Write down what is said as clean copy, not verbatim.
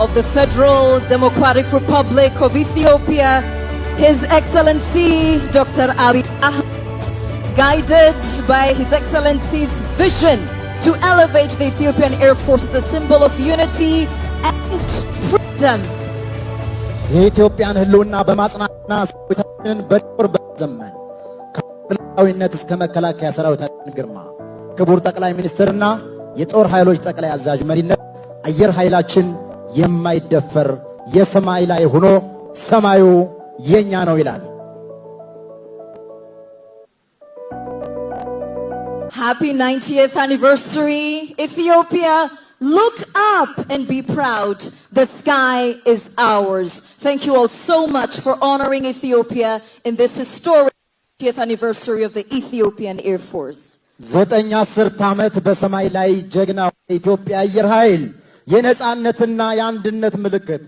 of the Federal Democratic Republic of Ethiopia, His Excellency Dr. Abiy Ahmed, guided by His Excellency's vision to elevate the Ethiopian Air Force as a symbol of unity and freedom. የኢትዮጵያን ህልውና በማጽናትና ሰራዊታችንን በጦር በዘመን ከላዊነት እስከ መከላከያ ሰራዊታችን ግርማ ክቡር ጠቅላይ ሚኒስትርና የጦር ኃይሎች ጠቅላይ አዛዥ መሪነት አየር ኃይላችን የማይደፈር የሰማይ ላይ ሆኖ ሰማዩ የኛ ነው ይላል። Happy 90th anniversary, Ethiopia. Look up and be proud. The sky is ours. Thank you all so much for honoring Ethiopia in this historic 90th anniversary of the Ethiopian Air Force. 9 ዓመት በሰማይ ላይ ጀግና ኢትዮጵያ አየር ኃይል የነጻነትና የአንድነት ምልክት